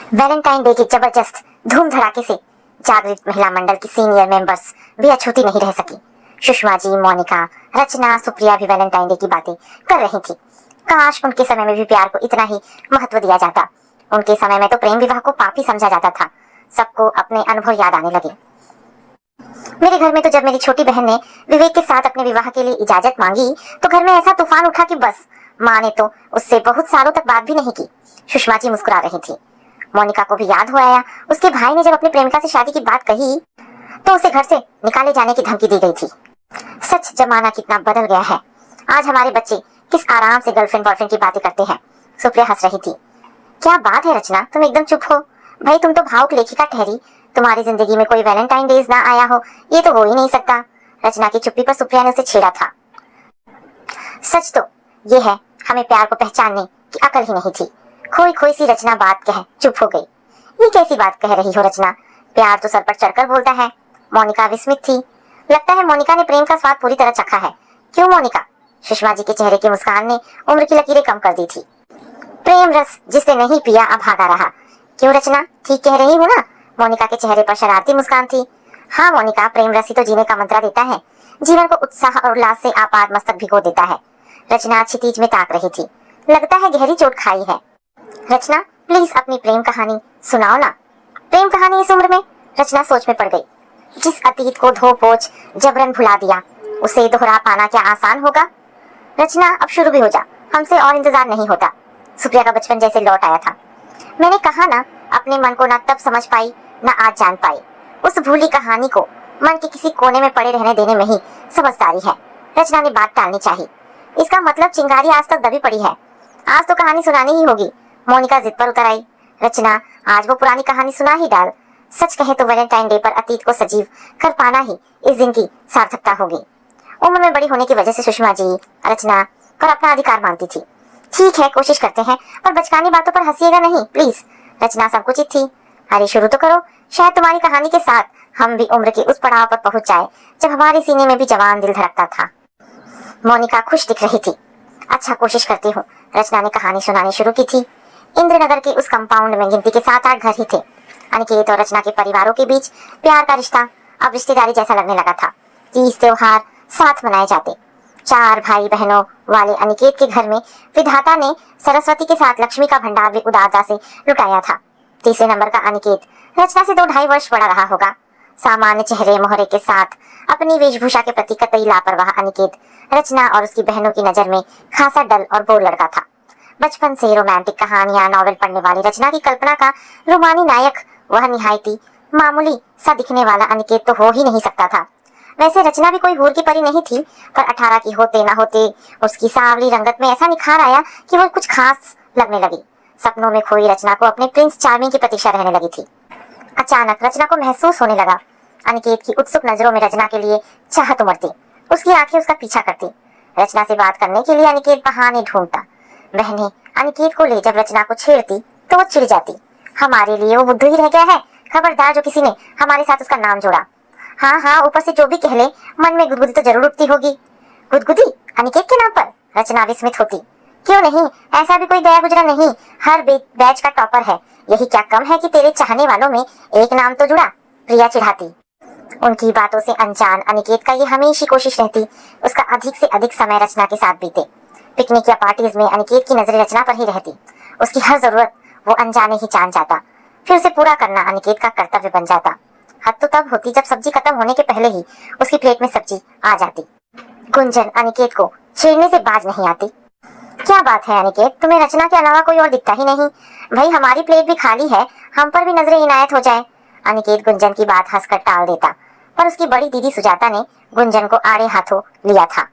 Valentine day की जबरदस्त धूम धड़ाके से जागृत महिला मंडल की सीनियर मेंबर्स भी अछूती नहीं रह सकी। सुषमा जी, मोनिका, रचना, सुप्रिया भी वैलेंटाइन डे की बातें कर रही थी। काश उनके समय में भी प्यार को इतना ही महत्व दिया जाता। उनके समय में तो प्रेम विवाह को पाप ही समझा जाता था। सबको अपने अनुभव याद आने लगे। मेरे घर में तो जब मेरी छोटी बहन ने विवेक के साथ अपने विवाह के लिए इजाजत मांगी तो घर में ऐसा तूफान उठा कि बस माँ ने तो उससे बहुत सालों तक बात भी नहीं की। सुषमा जी मुस्कुरा रही थी। मोनिका को भी याद हो आया, उसके भाई ने जब अपनी प्रेमिका से शादी की बात कही तो उसे घर से निकाले जाने की धमकी दी गई थी। सच, जमाना कितना बदल गया है। आज हमारे बच्चे किस आराम से गर्लफ्रेंड बॉयफ्रेंड की बातें करते हैं। सुप्रिया हंस रही थी। क्या बात है रचना, तुम एकदम चुप हो। भाई तुम तो भावुक लेखिका ठहरी। तुम्हारी जिंदगी में कोई वैलेंटाइन डेज ना आया हो, ये तो हो ही नहीं सकता। रचना की चुप्पी पर सुप्रिया ने उसे छेड़ा था। सच तो ये है, हमें प्यार को पहचानने की अकल ही नहीं थी। खोई खोई सी रचना बात कह चुप हो गई। ये कैसी बात कह रही हो रचना, प्यार तो सर पर चढ़कर बोलता है। मोनिका विस्मित थी। लगता है मोनिका ने प्रेम का स्वाद पूरी तरह चखा है। क्यों मोनिका? सुषमा जी के चेहरे की मुस्कान ने उम्र की लकीरें कम कर दी थी। प्रेम रस जिसने नहीं पिया अब भागा रहा। क्यों रचना, ठीक कह रही हूँ ना? मोनिका के चेहरे पर शरारती मुस्कान थी। हाँ मोनिका, प्रेम रस ही तो जीने का मंत्र देता है। जीवन को उत्साह और उल्लास से आपाद मस्तक भिगो देता है। रचना क्षितिज में ताक रही थी। लगता है गहरी चोट खाई है। रचना प्लीज अपनी प्रेम कहानी सुनाओ ना। प्रेम कहानी इस उम्र में? रचना सोच में पड़ गई। जिस अतीत को धो पोछ जबरन भुला दिया, उसे दोहरा पाना क्या आसान होगा? रचना अब शुरू भी हो जा, हमसे और इंतजार नहीं होता। सुप्रिया का बचपन जैसे लौट आया था। मैंने कहा ना, अपने मन को ना तब समझ पाई ना आज जान पाई। उस भूली कहानी को मन के किसी कोने में पड़े रहने देने में ही समझदारी है। रचना ने बात टालनी चाहिए। इसका मतलब चिंगारी आज तक दबी पड़ी है। आज तो कहानी सुनानी ही होगी। मोनिका जिद पर उतर आई। रचना आज वो पुरानी कहानी सुना ही डाल। सच कहे तो वैलेंटाइन डे पर अतीत को सजीव कर पाना ही इस दिन की सार्थकता होगी। उम्र में बड़ी होने की वजह से सुषमा जी रचना पर अपना अधिकार मानती थी। ठीक है, कोशिश करते हैं, पर बचकानी बातों पर हंसिएगा नहीं प्लीज। रचना संकुचित थी। अरे शुरू तो करो, शायद तुम्हारी कहानी के साथ हम भी उम्र के उस पड़ाव पर पहुंच जाए जब हमारे सीने में भी जवान दिल धड़कता था। मोनिका खुश दिख रही थी। अच्छा, कोशिश करती हूँ। रचना ने कहानी सुनानी शुरू की थी। इंद्रनगर के उस कंपाउंड में गिनती के 7-8 घर ही थे। अनिकेत और रचना के परिवारों के बीच प्यार का रिश्ता अब रिश्तेदारी जैसा लगने लगा था। तीज त्योहार साथ मनाए जाते। 4 भाई बहनों वाले अनिकेत के घर में विधाता ने सरस्वती के साथ लक्ष्मी का भंडार भी उदारता से लुटाया था। तीसरे नंबर का अनिकेत रचना से 2-2.5 वर्ष बड़ा रहा होगा। सामान्य चेहरे मोहरे के साथ अपनी वेशभूषा के प्रति कतई लापरवाह अनिकेत रचना और उसकी बहनों की नजर में खासा डल और बोर लड़का था। बचपन से रोमांटिक कहानियां नॉवेल पढ़ने वाली रचना की कल्पना का रोमानी नायक वह निहायती मामूली सा दिखने वाला अनिकेत तो हो ही नहीं सकता था। वैसे रचना भी कोई हूर की परी नहीं थी, पर 18 की होते ना होते उसकी सांवली रंगत में ऐसा निखार आया कि वो कुछ खास लगने लगी। सपनों में खोई रचना को अपने प्रिंस चार्मिंग की प्रतीक्षा रहने लगी थी। अचानक रचना को महसूस होने लगा, अनिकेत की उत्सुक नजरों में रचना के लिए चाहत उमड़ती। उसकी आंखें उसका पीछा करती। रचना से बात करने के लिए अनिकेत बहाने ढूंढता। बहनें अनिकेत को ले जब रचना को छेड़ती तो वो चिढ़ जाती। हमारे लिए वो बुद्धू ही रह गया है। खबरदार जो किसी ने हमारे साथ उसका नाम जोड़ा। हाँ हाँ, ऊपर से जो भी कह ले, मन में गुदगुदी तो जरूर उठती होगी। गुदगुदी अनिकेत के नाम पर? रचना विस्मित होती। क्यों नहीं, ऐसा भी कोई गया गुजरा नहीं, हर बैच का टॉपर है। यही क्या कम है कि तेरे चाहने वालों में एक नाम तो जुड़ा। प्रिया चिढ़ाती। उनकी बातों से अनजान अनिकेत का ये हमेशा कोशिश रहती उसका अधिक से अधिक समय रचना के साथ बीते। पिकनिक या पार्टीज में अनिकेत की नजरें रचना पर ही रहती। उसकी हर जरूरत वो अनजाने ही जान जाता। फिर उसे पूरा करना अनिकेत का कर्तव्य बन जाता। हद तो तब होती जब सब्जी खत्म होने के पहले ही उसकी प्लेट में सब्जी आ जाती। गुंजन अनिकेत को छेड़ने से बाज नहीं आती। क्या बात है अनिकेत, तुम्हें रचना के अलावा कोई और दिखता ही नहीं। भाई हमारी प्लेट भी खाली है, हम पर भी नजरें इनायत हो जाए। अनिकेत गुंजन की बात हंसकर टाल देता, पर उसकी बड़ी दीदी सुजाता ने गुंजन को आड़े हाथों लिया था।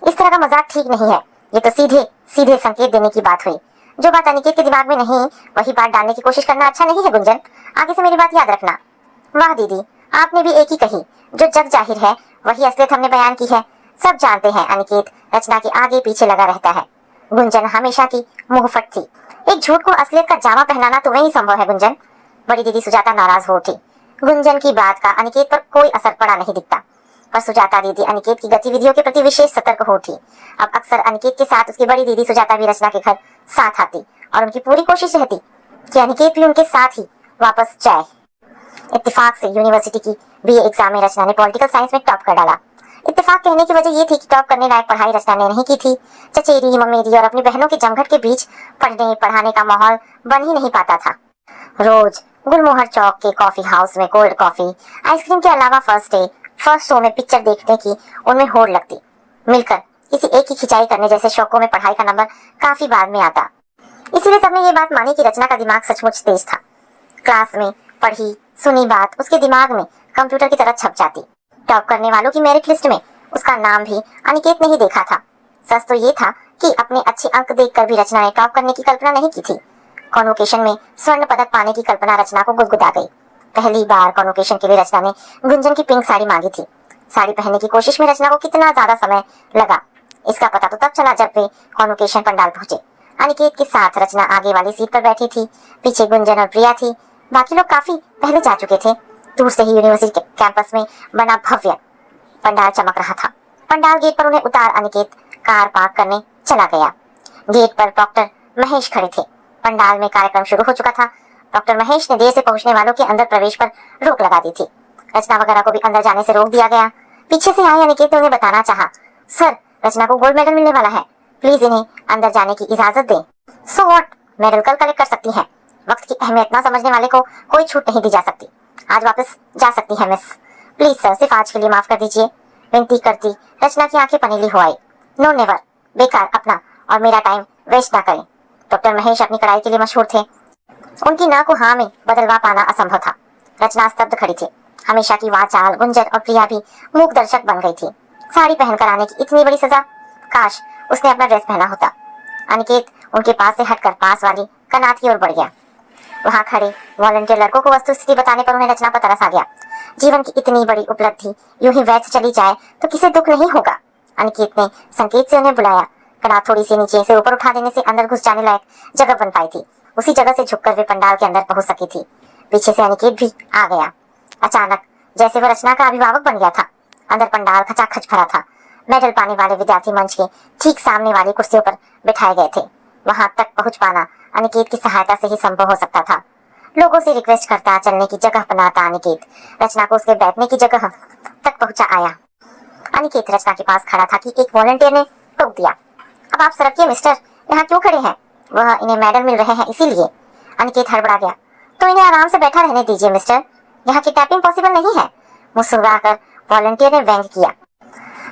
इस तरह का मजाक ठीक नहीं है। ये तो सीधे सीधे संकेत देने की बात हुई। जो बात अनिकेत के दिमाग में नहीं, वही बात डालने की कोशिश करना अच्छा नहीं है गुंजन। आगे से मेरी बात याद रखना। वाह दीदी, आपने भी एक ही कही। जो जग जाहिर है वही असलियत हमने बयान की है। सब जानते हैं अनिकेत रचना के आगे पीछे लगा रहता है। गुंजन हमेशा की मुंहफट थी। एक झूठ को असलियत का जामा पहनाना तुम्हें ही संभव है गुंजन। बड़ी दीदी सुजाता नाराज हो उठी। गुंजन की बात का अनिकेत पर कोई असर पड़ा नहीं दिखता, पर सुजाता दीदी अनिकेत की गतिविधियों के प्रति विशेष सतर्क हो उठी। अब अक्सर अनिकेत के साथ उसकी बड़ी दीदी सुजाता भी रचना के घर साथ आती और उनकी पूरी कोशिश रहती कि अनिकेत भी उनके साथ ही वापस जाए। इत्तेफाक से यूनिवर्सिटी की बीए एग्जाम में रचना ने पॉलिटिकल साइंस में टॉप कर डाला। इत्तेफाक कहने की वजह ये थी कि टॉप करने लायक पढ़ाई रचना ने नहीं की थी। चचेरी, ममेरी और अपनी बहनों के जमघट के बीच पढ़ने पढ़ाने का माहौल बन ही नहीं पाता था। रोज गुलमोहर चौक के कॉफी हाउस में कोल्ड कॉफी, आइसक्रीम के अलावा फर्स्ट डे फर्स्ट शो में पिक्चर देखने की उनमें होड़ लगती। मिलकर किसी एक ही खिंचाई करने जैसे शौकों में पढ़ाई का नंबर काफी बाद में आता। इसीलिए सबने ये बात मानी कि रचना का दिमाग सचमुच तेज था। क्लास में पढ़ी सुनी बात उसके दिमाग में कंप्यूटर की तरह छप जाती। टॉप करने वालों की मेरिट लिस्ट में उसका नाम भी अनिकेत ने ही देखा था। सच तो ये था कि अपने अच्छे अंक देखकर भी रचना ने टॉप करने की कल्पना नहीं की थी। कॉन्वोकेशन में स्वर्ण पदक पाने की कल्पना रचना को गुदगुदा गई। पहली बार कॉन्वोकेशन के लिए रचना ने गुंजन की पिंक साड़ी मांगी थी। साड़ी पहनने की कोशिश में रचना को कितना ज्यादा समय लगा इसका पता तो तब चला जब वे कॉन्वोकेशन पंडाल पहुंचे। अनिकेत के साथ रचना आगे वाली सीट पर बैठी थी, पीछे गुंजन और प्रिया थी। बाकी लोग काफी पहले जा चुके थे। दूर से ही यूनिवर्सिटी कैंपस में बना भव्य पंडाल चमक रहा था। पंडाल गेट पर उन्हें उतार अनिकेत कार पार्क करने चला गया। गेट पर डॉक्टर महेश खड़े थे। पंडाल में कार्यक्रम शुरू हो चुका था। डॉक्टर महेश ने देर से पहुंचने वालों के अंदर प्रवेश पर रोक लगा दी थी। रचना वगैरह को भी अंदर जाने से रोक दिया गया। पीछे से आए अनिकेत ने उन्हें बताना चाहा, सर रचना को गोल्ड मेडल मिलने वाला है, प्लीज इन्हें अंदर जाने की इजाजत दें। सो व्हाट, मेडल कल कलेक्ट कर सकती हैं। वक्त की अहमियत ना समझने वाले को कोई छूट नहीं दी जा सकती। आज वापस जा सकती है मिस। प्लीज सर, सिर्फ आज के लिए माफ कर दीजिए, विनती करती रचना की आंखें पनीली हो आई। नो नेवर, बेकार अपना और मेरा टाइम वेस्ट ना करें। डॉक्टर महेश अपनी कड़ाई के लिए मशहूर थे। उनकी ना को हाँ में बदलवा पाना असंभव था। रचना स्तब्ध खड़ी थी। हमेशा की वाचाल गुंजन और प्रिया भी मूक दर्शक बन गई थी। साड़ी पहनकर आने की इतनी बड़ी सजा, काश उसने अपना ड्रेस पहना होता। अनिकेत उनके पास से हटकर पास वाली कनात की ओर बढ़ गया। वहां खड़े वॉलंटियर लड़कों को वस्तुस्थिति बताने पर उन्हें रचना पर तरस आ गया। जीवन की इतनी बड़ी उपलब्धि यूं ही व्यर्थ चली जाए तो किसे दुख नहीं होगा। अनिकेत ने संकेत से उन्हें बुलाया। कनात थोड़ी सी नीचे से ऊपर उठा देने से अंदर घुस जाने लायक जगह बन पाई थी। उसी जगह से झुककर वे पंडाल के अंदर पहुंच सकी थी। पीछे से अनिकेत भी आ गया। अचानक जैसे वह रचना का अभिभावक बन गया था। अंदर पंडाल खचाखच भरा था। मेडल पाने वाले विद्यार्थी मंच के ठीक सामने वाली कुर्सियों पर बिठाए गए थे। वहां तक पहुंच पाना अनिकेत की सहायता से ही संभव हो सकता था। लोगों से रिक्वेस्ट करता, चलने की जगह बनाता अनिकेत रचना को उसके बैठने की जगह तक पहुंचा आया। अनिकेत रचना के पास खड़ा था कि एक वॉलंटियर ने टोक दिया, अब आप सरकिए मिस्टर, यहाँ क्यों खड़े हैं? वह इन्हें मेडल मिल रहे हैं इसीलिए। अनिकेत हड़बड़ा गया, तो इन्हें आराम से बैठा रहने दीजिए मिस्टर, यहाँ की टैपिंग पॉसिबल नहीं है। मुस्कुराकर वॉलंटियर ने व्यंग किया।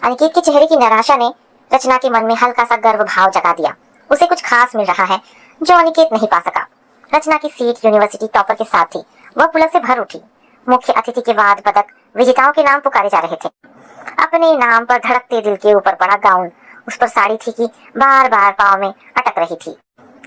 अनिकेत के चेहरे की निराशा ने रचना के मन में हल्का सा गर्व भाव जगा दिया। उसे कुछ खास मिल रहा है जो अनिकेत नहीं पा सका। रचना की सीट यूनिवर्सिटी टॉपर के साथ थी। वह पुलक से भर उठी। मुख्य अतिथि के बाद पदक विजेताओं के नाम पुकारे जा रहे थे। अपने नाम पर धड़कते दिल के ऊपर पड़ा गाउन, उस पर साड़ी थी कि बार बार पाँव में अटक रही थी।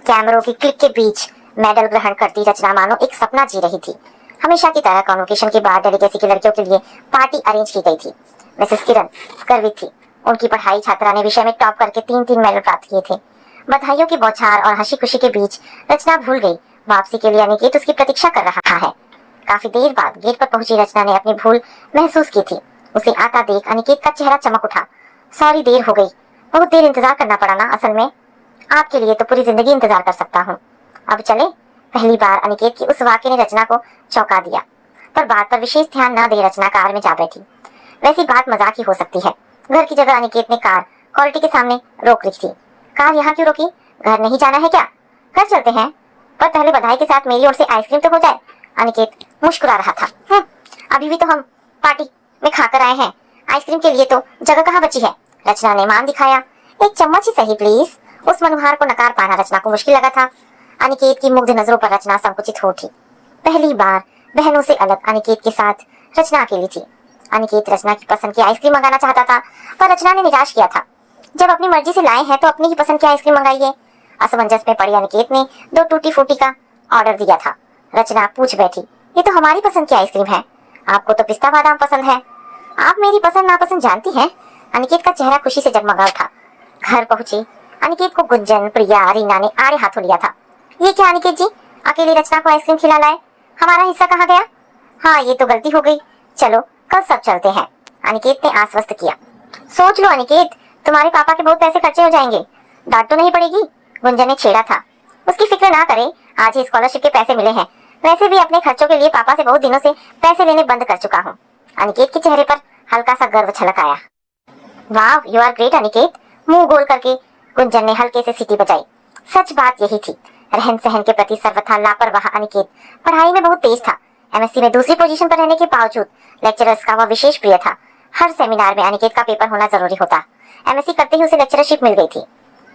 कैमरों की क्लिक के बीच मेडल ग्रहण करती रचना मानो एक सपना जी रही थी। हमेशा की तरह कॉन्वोकेशन के बाद डेलीगेसी की लड़कियों के लिए पार्टी अरेंज की गई थी। मिसेस किरण गर्वित थी। उनकी पढ़ाई छात्रा ने विषय में टॉप करके 3-3 मेडल प्राप्त किए थे। बधाइयों की बौछार और हंसी खुशी के बीच रचना भूल गई वापसी के लिए अनिकेत उसकी प्रतीक्षा कर रहा है। काफी देर बाद गेट पर पहुंची रचना ने अपनी भूल महसूस की थी। उसे आता देख अनिकेत का चेहरा चमक उठा। सॉरी, देर हो गई, बहुत देर इंतजार करना पड़ा ना। असल में आपके लिए तो पूरी जिंदगी इंतजार कर सकता हूँ। अब चले। पहली बार अनिकेत की उस वाक्य ने रचना को चौंका दिया, पर बात पर विशेष ध्यान न दे रचना कार में जा बैठी। वैसी बात मजाक ही हो सकती है। घर की जगह अनिकेत ने कार क्वालिटी के सामने रोक रखी थी। कार यहाँ क्यों रोकी? घर नहीं जाना है क्या? घर चलते हैं, पर पहले बधाई के साथ मेरी ओर से आइसक्रीम तो हो जाए। अनिकेत मुस्कुरा रहा था। अभी भी तो हम पार्टी में खाकर आए हैं, आइसक्रीम के लिए तो जगह कहाँ बची है? रचना ने मान दिखाया। एक चम्मच ही सही प्लीज। उस मनोहार को नकार पाना रचना को मुश्किल लगा था। अनिकेत की मुग्ध नजरों पर रचना संकुचित हो उठी। पहली बार बहनों से अलग अनिकेत के साथ रचना अकेली थी। अनिकेत रचना की पसंद की आइसक्रीम मंगाना चाहता था, पर रचना ने निराश किया था। जब अपनी मर्जी से लाए हैं तो अपनी ही पसंद की आइसक्रीम मंगाइए। असमंजस में पड़ी अनिकेत ने 2 टूटी फूटी का ऑर्डर दिया था। रचना पूछ बैठी, ये तो हमारी पसंद की आइसक्रीम है, आपको तो पिस्ता बादाम पसंद है। आप मेरी पसंद नापसंद जानती हैं? अनिकेत का चेहरा खुशी से जगमगा उठा। घर पहुंची अनिकेत को गुंजन, प्रिया, रीना ने आड़े हाथों लिया था। ये क्या अनिकेत जी, अकेली रचना को आइसक्रीम खिला लाए, हमारा हिस्सा कहाँ गया? हाँ, ये तो गलती हो गई, चलो कल सब चलते हैं, अनिकेत ने आश्वस्त किया। सोच लो अनिकेत, तुम्हारे पापा के बहुत पैसे खर्चे हो जाएंगे, डांट तो नहीं पड़ेगी? गुंजन ने छेड़ा था। उसकी फिक्र ना करें, आज ही स्कॉलरशिप के पैसे मिले हैं। वैसे भी अपने खर्चों के लिए पापा से बहुत दिनों से पैसे लेने बंद कर चुका हूँ। अनिकेत के चेहरे पर हल्का सा गर्व छलक आया। वाह, यू आर ग्रेट अनिकेत। मुंह गोल करके गुंजन ने हल्के से सीटी बजाई। सच बात यही थी, रहन सहन के प्रति सर्वथा लापरवाह अनिकेत पढ़ाई में बहुत तेज था। एमएससी में दूसरी पोजीशन पर रहने के बावजूद लेक्चरर्स का वह विशेष प्रिय था। हर सेमिनार में अनिकेत का पेपर होना जरूरी होता। एमएससी करते ही उसे लेक्चरशिप मिल गई थी।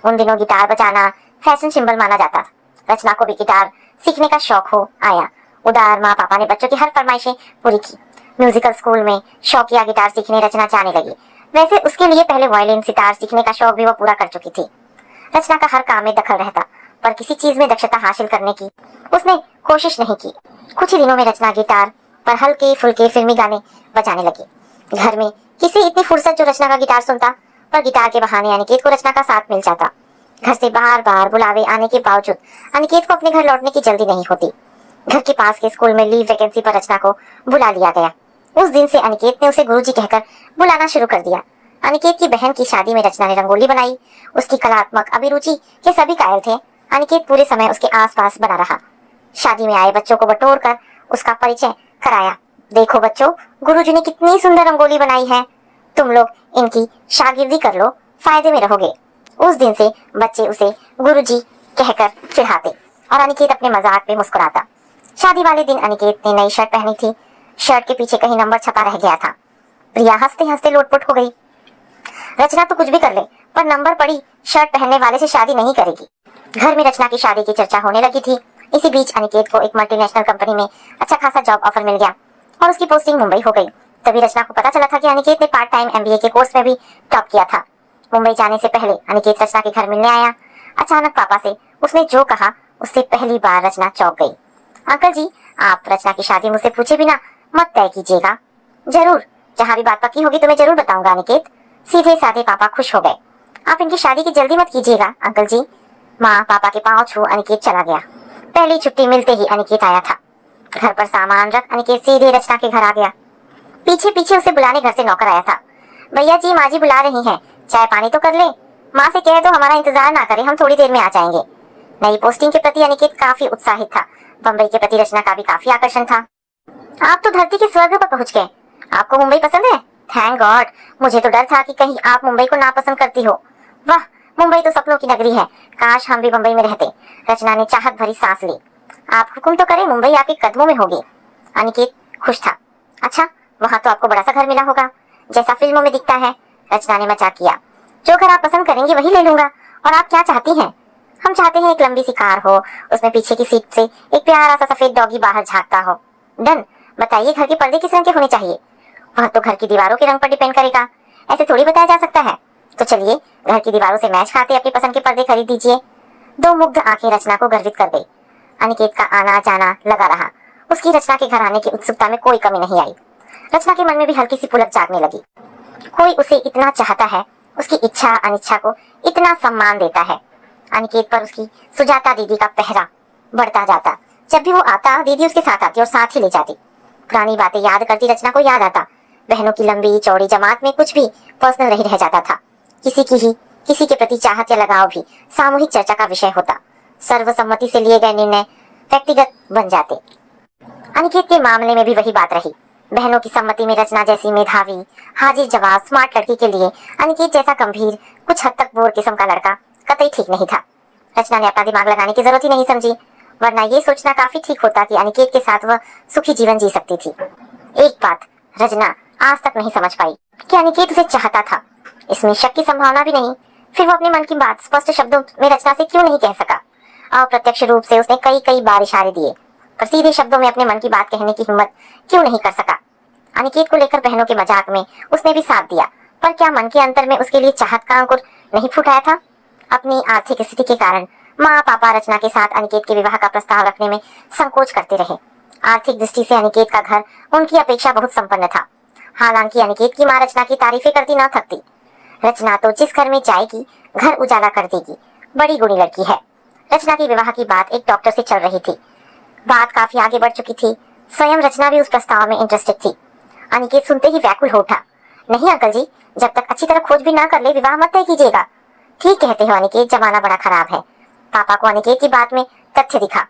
उन दिनों गिटार बजाना फैशन सिंबल माना जाता था। रचना को भी गिटार सीखने का शौक हो आया। उदार माँ पापा ने बच्चों की हर फरमाइशें पूरी की। म्यूजिकल स्कूल में शौकिया गिटार सीखने रचना जाने लगी। वैसे उसके लिए पहले वायलिन सितार सीखने का शौक भी वह पूरा कर चुकी थी। रचना का हर काम में दखल रहता, पर किसी चीज में दक्षता हासिल करने की उसने कोशिश नहीं की। कुछ ही दिनों में रचना गिटार पर हल्के फुल्के फिल्मी गाने बजाने लगी। घर में किसी इतनी फुर्सत जो रचना का गिटार सुनता, पर गिटार के बहाने अनिकेत को रचना का साथ मिल जाता। घर से बार बार बुलावे आने के बावजूद अनिकेत को अपने घर लौटने की जल्दी नहीं होती। घर के पास के स्कूल में लीव वैकेंसी पर रचना को बुला लिया गया। उस दिन से अनिकेत ने उसे गुरुजी कहकर बुलाना शुरू कर दिया। अनिकेत की बहन की शादी में रचना ने रंगोली बनाई। उसकी कलात्मक अभिरुचि के सभी कायल थे। अनिकेत पूरे समय उसके आसपास बना रहा। शादी में आए बच्चों को बटोर कर उसका परिचय कराया। देखो बच्चों, गुरुजी ने कितनी सुंदर रंगोली बनाई है। तुम लोग इनकी शागिर्दी कर लो, फायदे में रहोगे। उस दिन से बच्चे उसे गुरुजी कहकर चिढ़ाते और अनिकेत अपने मजाक पे मुस्कुराता। शादी वाले दिन अनिकेत ने नई शर्ट पहनी थी। शर्ट के पीछे कहीं नंबर छपा रह गया था। प्रिया हंसते हंसते लोटपोट हो गई। रचना तो कुछ भी कर ले, पर नंबर पड़ी शर्ट पहनने वाले से शादी नहीं करेगी। घर में रचना की शादी की चर्चा होने लगी थी। इसी बीच अनिकेत को एक मल्टीनेशनल कंपनी में अच्छा खासा जॉब ऑफर मिल गया और उसकी पोस्टिंग मुंबई हो गई। तभी रचना को पता चला था कि अनिकेत ने पार्ट टाइम एमबीए के कोर्स में भी टॉप किया था। मुंबई जाने से पहले अनिकेत रचना के घर मिलने आया। अचानक पापा से उसने जो कहा उससे पहली बार रचना चौंक गई। अंकल जी, आप रचना की शादी मुझसे पूछे बिना मत तय कीजिएगा। जरूर, जहाँ भी बात पक्की होगी तुम्हें जरूर बताऊंगा अनिकेत। सीधे साधे पापा खुश हो गए। आप इनकी शादी की जल्दी मत कीजिएगा अंकल जी। माँ पापा के पांव छू अनिकेत चला गया। पहली छुट्टी मिलते ही अनिकेत आया था। घर पर सामान रख अनिकेत सीधे रचना के घर आ गया। पीछे पीछे उसे बुलाने घर से नौकर आया था। भैया जी, माँ जी बुला रही हैं, चाय पानी तो कर ले। माँ से कह दो हमारा इंतजार ना करे, हम थोड़ी देर में आ जाएंगे। नई पोस्टिंग के प्रति अनिकेत काफी उत्साहित था। बम्बई के प्रति रचना का भी काफी आकर्षण था। आप तो धरती के स्वर्ग पर पहुंच गए। आपको मुंबई पसंद है? Thank God. मुझे तो डर था कि कहीं आप मुंबई को नापसंद करती हो। वाह, मुंबई तो सपनों की नगरी है। काश हम भी मुंबई में रहते। रचना ने चाहत भरी सांस ली। आप हुक्म तो करें, मुंबई आपके कदमों में होगी। अनिकेत खुश था। अच्छा, वहाँ तो आपको बड़ा सा घर मिला होगा, जैसा फिल्मों में दिखता है। रचना ने मजाक किया। जो घर आप पसंद करेंगे वही ले लूंगा। और आप क्या चाहती हैं? हम चाहते हैं एक लंबी सी कार हो, उसमें पीछे की सीट से एक प्यारा सा सफेद डॉगी बाहर झांकता हो। डन। बताइए घर के पर्दे किस रंग के होने चाहिए? वह तो घर की दीवारों के रंग पर डिपेंड करेगा, ऐसे थोड़ी बताया जा सकता है। तो चलिए, घर की दीवारों से मैच खाते अपनी पसंद के पर्दे खरीद दीजिए। दो मुग्ध आंखें रचना को गर्वित कर गई। अनिकेत का आना जाना लगा रहा। उसकी रचना के घर आने की उत्सुकता में कोई कमी नहीं आई। रचना के मन में भी हल्की सी पुलक जागने लगी। कोई उसे इतना चाहता है, उसकी इच्छा अनिच्छा को इतना सम्मान देता है। अनिकेत पर उसकी सुजाता दीदी का पहरा बढ़ता जाता। जब भी वो आता, दीदी उसके साथ आती और साथ ही ले जाती। पुरानी बातें याद करती रचना को याद आता। बहनों की लंबी चौड़ी जमात में कुछ भी पर्सनल नहीं रह जाता था। किसी के प्रति चाहत या लगाव भी सामूहिक चर्चा का विषय होता। सर्वसम्मति से लिए गए निर्णय व्यक्तिगत बन जाते। अनिकेत के मामले में भी वही बात रही। बहनों की सम्मति में रचना जैसी मेधावी, हाजिर जवाब, स्मार्ट लड़की के लिए अनिकेत जैसा गंभीर, कुछ हद तक बोर किस्म का लड़का कतई ठीक नहीं था। रचना ने अपना दिमाग लगाने की जरूरत ही नहीं समझी, वरना ये सोचना काफी ठीक होता कि अनिकेत के साथ वह सुखी जीवन जी सकती थी। एक बात रचना आज तक नहीं समझ पाई कि अनिकेत उसे चाहता था। इसमें शक की संभावना भी नहीं। फिर वो अपने मन की बात स्पष्ट शब्दों में रचना से क्यों नहीं कह सका? अप्रत्यक्ष रूप से उसने कई बार इशारे दिए, पर सीधे शब्दों में अपने मन की बात कहने की हिम्मत क्यों नहीं कर सका? अनिकेत को लेकर बहनों के मजाक में उसने भी साथ दिया, पर क्या मन के अंतर में उसके लिए चाहत का अंकुर नहीं फूटाया था? अपनी आर्थिक स्थिति के कारण माँ पापा रचना के साथ अनिकेत के विवाह का प्रस्ताव रखने में संकोच करते रहे। आर्थिक दृष्टि से अनिकेत का घर उनकी अपेक्षा बहुत संपन्न था। हालांकि अनिकेत की माँ रचना की तारीफें करती न थकती। रचना तो जिस घर में जाएगी घर उजाला कर देगी, बड़ी गुणी लड़की है। रचना की विवाह की बात एक डॉक्टर से चल रही थी। बात काफी आगे बढ़ चुकी थी। स्वयं रचना भी उस प्रस्ताव में इंटरेस्टेड थी। अनिकेत सुनते ही व्याकुल हो उठा। नहीं अंकल जी, जब तक अच्छी तरह खोज भी ना कर ले विवाह मत तय कीजिएगा। ठीक कहते हो अनिकेत, जमाना बड़ा खराब है। पापा को अनिकेत की बात में तथ्य दिखा।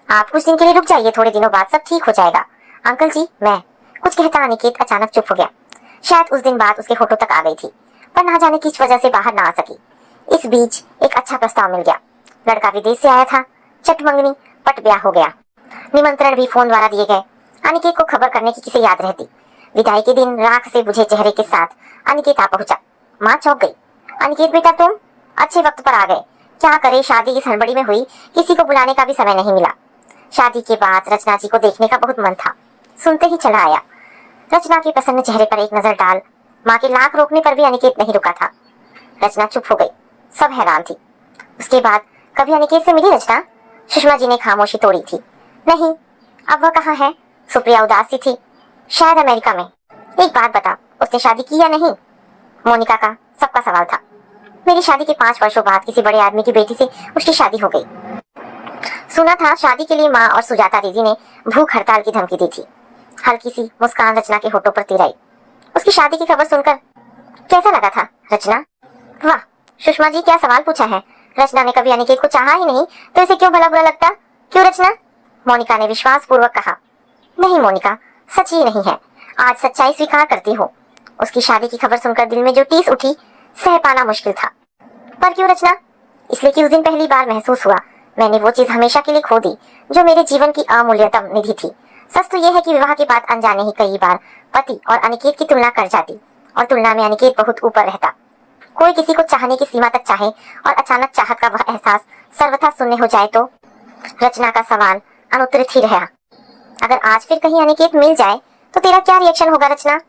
आप कुछ दिन के लिए रुक जाइए, थोड़े दिनों बाद सब ठीक हो जाएगा। अंकल जी मैं कुछ कहता अनिकेत अचानक चुप हो गया। शायद उस दिन बात उसके होठों तक आ गई थी, पर ना जाने किस वजह से बाहर ना आ सकी। इस बीच एक अच्छा प्रस्ताव मिल गया। लड़का विदेश से आया था, चट मंगनी पट ब्याह हो गया। निमंत्रण भी फोन द्वारा दिए गए। अनिकेत को खबर करने की किसे याद रहती। विदाई के दिन राख से बुझे चेहरे के साथ अनिकेत आ पहुंचा। माँ चौंक गई। अनिकेत बेटा तुम अच्छे वक्त पर आ गए। क्या करे, शादी इस हड़बड़ी में हुई, किसी को बुलाने का भी समय नहीं मिला। शादी के बाद रचना जी को देखने का बहुत मन था, सुनते ही चला आया। रचना के प्रसन्न चेहरे पर एक नजर डाल माँ के लाख रोकने पर भी अनिकेत नहीं रुका था। रचना चुप हो गई, सब हैरान थी। उसके बाद कभी अनिकेत से मिली रचना? सुषमा जी ने खामोशी तोड़ी थी। नहीं, अब वह कहाँ है? सुप्रिया उदास सी थी। शायद अमेरिका में। एक बात बता, उसने शादी की या नहीं? मोनिका का सबका सवाल था। मेरी शादी के 5 वर्षों बाद किसी बड़े आदमी की बेटी से उसकी शादी हो गई। सुना था शादी के लिए माँ और सुजाता दीदी ने भूख हड़ताल की धमकी दी थी। हल्की सी मुस्कान रचना के होठों पर तिराई। उसकी शादी की खबर सुनकर कैसा लगा था रचना? वाह, सुषमा जी क्या सवाल पूछा है। रचना ने कभी अनिकेत को चाहा ही नहीं तो इसे क्यों भला बुरा लगता? क्यों रचना? मोनिका ने विश्वास पूर्वक कहा। नहीं मोनिका, सच ही नहीं है। आज सच्चाई स्वीकार करती हूँ। उसकी शादी की खबर सुनकर दिल में जो टीस उठी, सह पाना मुश्किल था। पर क्यों रचना? इसलिए कि उस दिन पहली बार महसूस हुआ मैंने वो चीज हमेशा के लिए खो दी जो मेरे जीवन की अमूल्यतम निधि थी। सच तो यह है कि विवाह के बाद अनजाने ही कई बार पति और अनिकेत की तुलना कर जाती, और तुलना में अनिकेत बहुत ऊपर रहता। कोई किसी को चाहने की सीमा तक चाहे और अचानक चाहत का वह एहसास सर्वथा शून्य हो जाए तो? रचना का सवाल अनुत्तरित ही रहा। अगर आज फिर कहीं अनिकेत मिल जाए तो तेरा क्या रिएक्शन होगा रचना?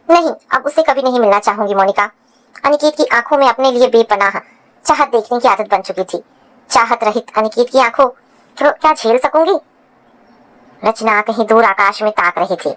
नहीं, अब उसे कभी नहीं मिलना चाहूंगी मोनिका। अनिकेत की आंखों में अपने लिए बेपनाह चाहत देखने की आदत बन चुकी थी। चाहत रहित अनिकेत की आंखों क्या झेल सकूंगी? रचना कहीं दूर आकाश में ताक रही थी।